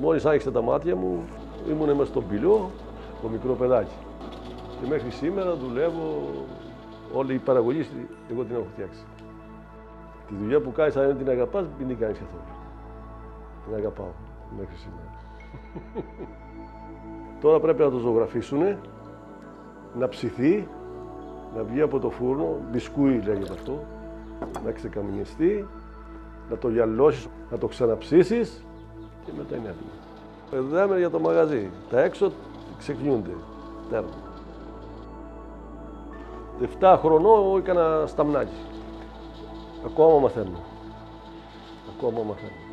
Μόλις άνοιξα τα μάτια μου, ήμουν μέσα στον πυλό, το μικρό παιδάκι. Και μέχρι σήμερα δουλεύω, όλη η παραγωγή, εγώ την έχω φτιάξει. Τη δουλειά που κάνεις, αν δεν την αγαπάς, μην την κάνεις καθόλου. Την αγαπάω μέχρι σήμερα. Τώρα πρέπει να το ζωγραφίσουνε, να ψηθεί, να βγει από το φούρνο, μπισκούι λέγεται αυτό, να ξεκαμινιστεί, να το γυαλώσεις, να το ξαναψήσεις και μετά είναι έτοιμο. Εδώ είμαι για το μαγαζί. Τα έξω ξεχνιούνται. Τέρμα. 7 χρονών έκανα σταμνάκι. Ακόμα μαθαίνω. Ακόμα μαθαίνω.